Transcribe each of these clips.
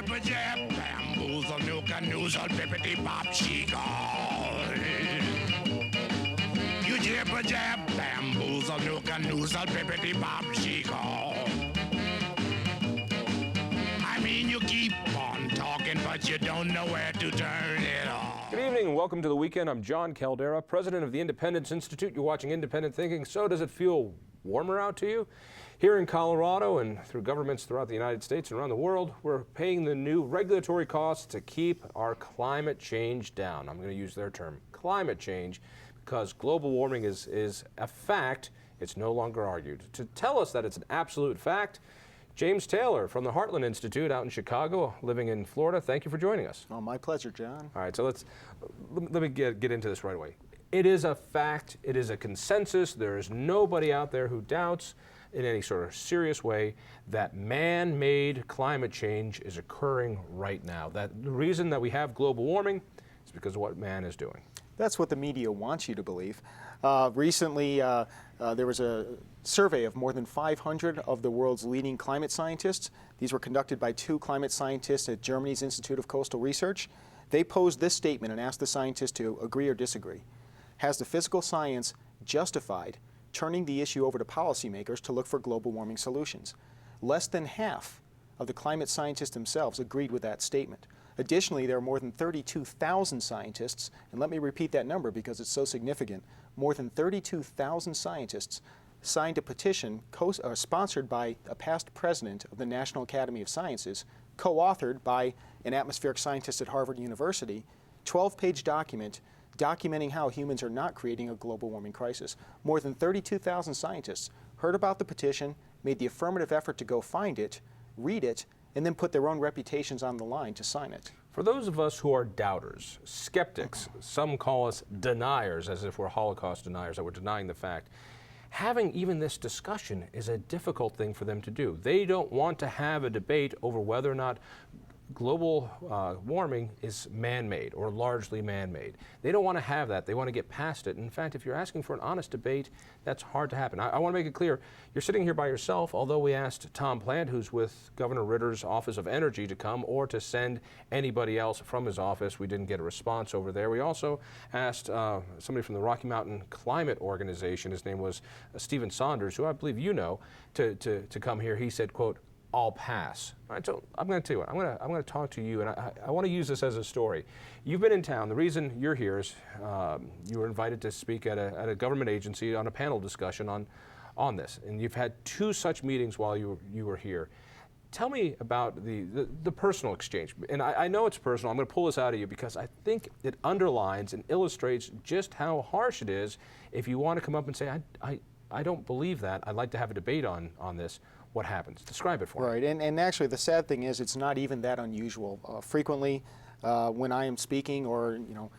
jibber jab, bamboozle, nuka noozle, bippity bop, she-gall. You jibber jab, bamboozle, nuka noozle, bippity bop, she-gall. I mean, you keep on talking, but you don't know where to turn it off. Good evening and welcome to the weekend. I'm John Caldera, president of the Independence Institute. You're watching Independent Thinking. So does it feel warmer out to you? Here in Colorado and through governments throughout the United States and around the world, we're paying the new regulatory costs to keep our climate change down. I'm going to use their term, climate change, because global warming is a fact. It's no longer argued. To tell us that it's an absolute fact, James Taylor from the Heartland Institute out in Chicago, living in Florida. Thank you for joining us. Oh, my pleasure, John. All right, so let me get into this right away. It is a fact. It is a consensus. There is nobody out there who doubts in any sort of serious way that man-made climate change is occurring right now. That the reason that we have global warming is because of what man is doing. That's what the media wants you to believe. Recently, there was a survey of more than 500 of the world's leading climate scientists. These were conducted by two climate scientists at Germany's Institute of Coastal Research. They posed this statement and asked the scientists to agree or disagree. Has the physical science justified turning the issue over to policymakers to look for global warming solutions? Less than half of the climate scientists themselves agreed with that statement. Additionally, there are more than 32,000 scientists, and let me repeat that number because it's so significant. More than 32,000 scientists signed a petition sponsored by a past president of the National Academy of Sciences, co-authored by an atmospheric scientist at Harvard University, 12-page document documenting how humans are not creating a global warming crisis. More than 32,000 scientists heard about the petition, made the affirmative effort to go find it, read it, and then put their own reputations on the line to sign it. For those of us who are doubters, skeptics, some call us deniers, as if we're Holocaust deniers, that we're denying the fact, having even this discussion is a difficult thing for them to do. They don't want to have a debate over whether or not global warming is man-made or largely man-made. They don't want to have that. They want to get past it. In fact, if you're asking for an honest debate, that's hard to happen. I want to make it clear, you're sitting here by yourself, although we asked Tom Plant, who's with Governor Ritter's Office of Energy, to come, or to send anybody else from his office. We didn't get a response over there. We also asked somebody from the Rocky Mountain Climate Organization, his name was Stephen Saunders, who I believe you know, to come here. He said, quote, "I'll pass." All right, so I'm going to tell you what, I'm going to talk to you, and I want to use this as a story. You've been in town. The reason you're here is you were invited to speak at a government agency on a panel discussion on this, and you've had two such meetings while you were here. Tell me about the personal exchange, and I know it's personal. I'm going to pull this out of you because I think it underlines and illustrates just how harsh it is if you want to come up and say, I don't believe that. I'd like to have a debate on this. What happens? Describe it for me. Right, and actually the sad thing is it's not even that unusual. Frequently, when I am speaking or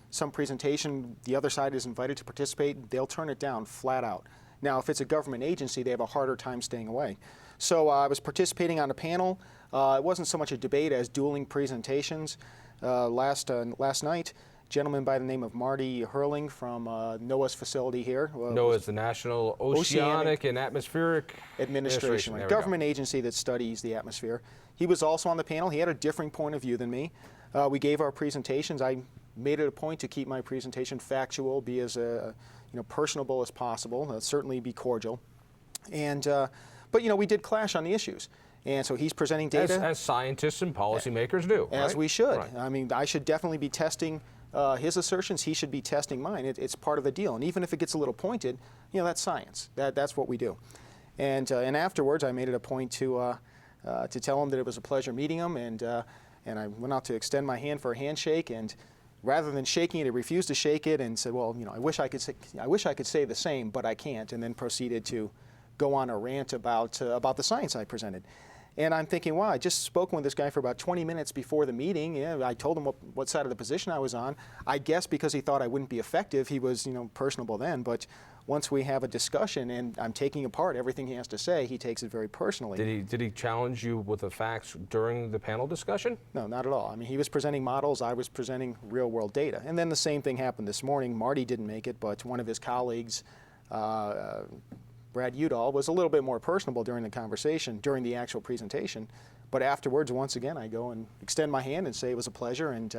some presentation, the other side is invited to participate, they'll turn it down flat out. Now, if it's a government agency, they have a harder time staying away. So I was participating on a panel. It wasn't so much a debate as dueling presentations. Last night, gentleman by the name of Marty Hurling from NOAA's facility here. NOAA is the National Oceanic and Atmospheric Administration, right, government agency that studies the atmosphere. He was also on the panel. He had a differing point of view than me. We gave our presentations. I made it a point to keep my presentation factual, be as personable as possible, certainly be cordial. And but we did clash on the issues. And so he's presenting data. As scientists and policymakers do. As right? we should. Right. I mean, I should definitely be testing his assertions. He should be testing mine. It's part of the deal. And even if it gets a little pointed, that's science. That's what we do. And afterwards, I made it a point to tell him that it was a pleasure meeting him. And I went out to extend my hand for a handshake. And rather than shaking it, he refused to shake it and said, "Well, I wish I could say the same, but I can't." And then proceeded to go on a rant about the science I presented. And I'm thinking, wow, I just spoken with this guy for about 20 minutes before the meeting. I told him what side of the position I was on. I guess because he thought I wouldn't be effective, he was personable then. But once we have a discussion and I'm taking apart everything he has to say, he takes it very personally. Did he challenge you with the facts during the panel discussion? No, not at all. I mean, he was presenting models, I was presenting real-world data. And then the same thing happened this morning. Marty didn't make it, but one of his colleagues, Brad Udall, was a little bit more personable during the conversation, during the actual presentation. But afterwards, once again, I go and extend my hand and say it was a pleasure, and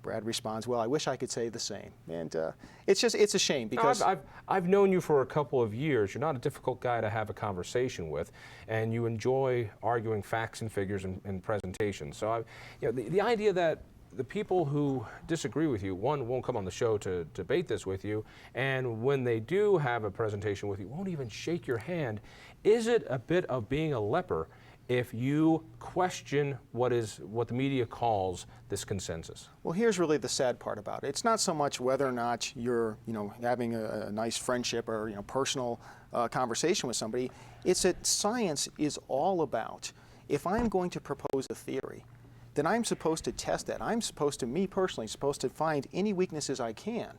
Brad responds, well, I wish I could say the same. And it's a shame because... No, I've known you for a couple of years. You're not a difficult guy to have a conversation with, and you enjoy arguing facts and figures and presentations. So the idea that the people who disagree with you, one, won't come on the show to debate this with you, and when they do have a presentation with you, won't even shake your hand. Is it a bit of being a leper if you question what the media calls this consensus? Well, here's really the sad part about it. It's not so much whether or not you're, having a nice friendship or, personal conversation with somebody. It's that science is all about, if I'm going to propose a theory, then I'm supposed to test that. I'm supposed to, me personally, supposed to find any weaknesses I can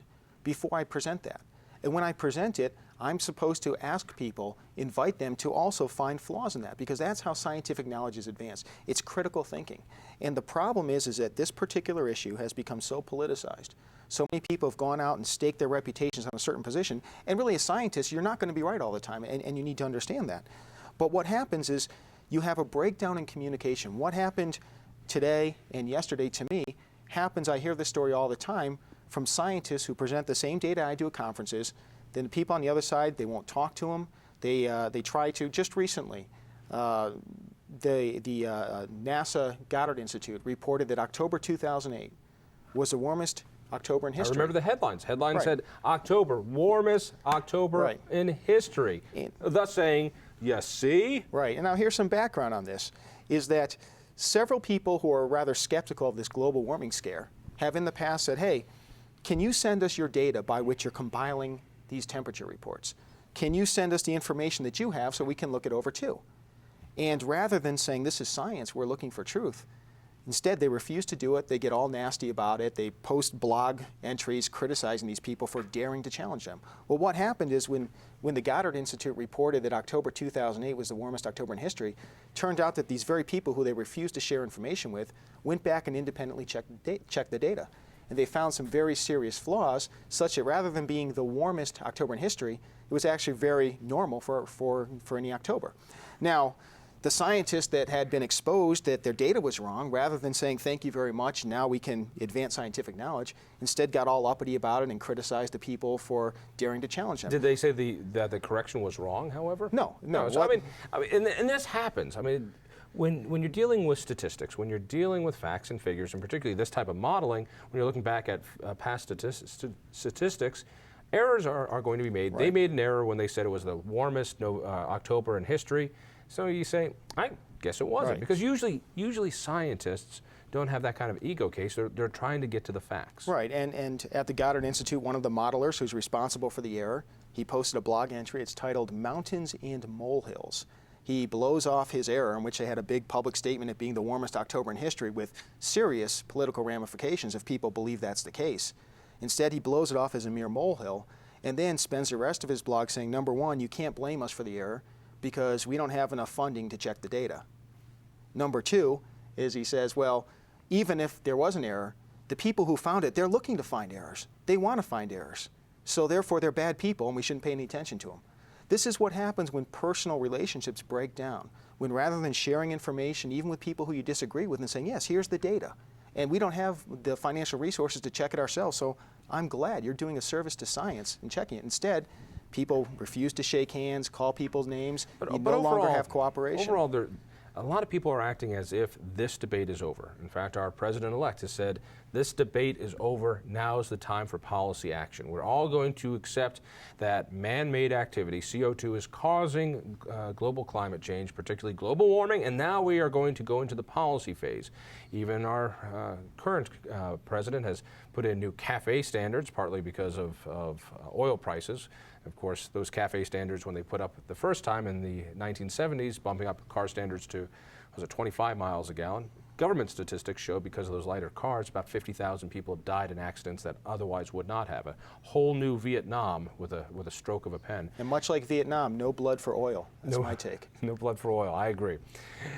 before I present that. And when I present it, I'm supposed to ask people, invite them to also find flaws in that, because that's how scientific knowledge is advanced. It's critical thinking. And the problem is that this particular issue has become so politicized. So many people have gone out and staked their reputations on a certain position, and really as scientists, you're not going to be right all the time, and you need to understand that. But what happens is you have a breakdown in communication. What happened today and yesterday to me happens, I hear this story all the time, from scientists who present the same data I do at conferences. Then the people on the other side, they won't talk to them. They try to. Just recently, the NASA Goddard Institute reported that October 2008 was the warmest October in history. I remember the headlines. Headlines Right. said, October, warmest October Right. in history. Thus saying, you see? Right, and now here's some background on this, is that several people who are rather skeptical of this global warming scare have in the past said, hey, can you send us your data by which you're compiling these temperature reports? Can you send us the information that you have so we can look it over too? And rather than saying this is science, we're looking for truth, instead they refuse to do it. They get all nasty about it. They post blog entries criticizing these people for daring to challenge them. Well, what happened is when the Goddard Institute reported that October 2008 was the warmest October in history, turned out that these very people who they refused to share information with went back and independently checked the data. And they found some very serious flaws, such that rather than being the warmest October in history, it was actually very normal for any October. Now, the scientists that had been exposed that their data was wrong, rather than saying thank you very much, now we can advance scientific knowledge, instead got all uppity about it and criticized the people for daring to challenge them. Did they say that the correction was wrong, however? No. So, and this happens. When you're dealing with statistics, when you're dealing with facts and figures, and particularly this type of modeling, when you're looking back at past statistics, errors are going to be made. Right. They made an error when they said it was the warmest October in history. So you say, I guess it wasn't. Right. Because usually scientists don't have that kind of ego case. They're trying to get to the facts. Right, and at the Goddard Institute, one of the modelers who's responsible for the error, he posted a blog entry. It's titled Mountains and Molehills. He blows off his error, in which they had a big public statement of being the warmest October in history with serious political ramifications if people believe that's the case. Instead, he blows it off as a mere molehill, and then spends the rest of his blog saying, number one, you can't blame us for the error because we don't have enough funding to check the data. Number two is he says, well, even if there was an error, the people who found it, they're looking to find errors. They want to find errors. So therefore, they're bad people, and we shouldn't pay any attention to them. This is what happens when personal relationships break down, when rather than sharing information, even with people who you disagree with, and saying, yes, here's the data, and we don't have the financial resources to check it ourselves, so I'm glad you're doing a service to science and checking it. Instead, people refuse to shake hands, call people's names, you no longer have cooperation. Overall, a lot of people are acting as if this debate is over. In fact, our president-elect has said, this debate is over, now is the time for policy action. We're all going to accept that man-made activity, CO2, is causing global climate change, particularly global warming, and now we are going to go into the policy phase. Even our current president has put in new CAFE standards, partly because of oil prices. Of course, those CAFE standards, when they put up the first time in the 1970s, bumping up car standards to, was it 25 miles a gallon? Government statistics show because of those lighter cars, about 50,000 people have died in accidents that otherwise would not have. A whole new Vietnam with a stroke of a pen. And much like Vietnam, no blood for oil. That's my take. No blood for oil, I agree.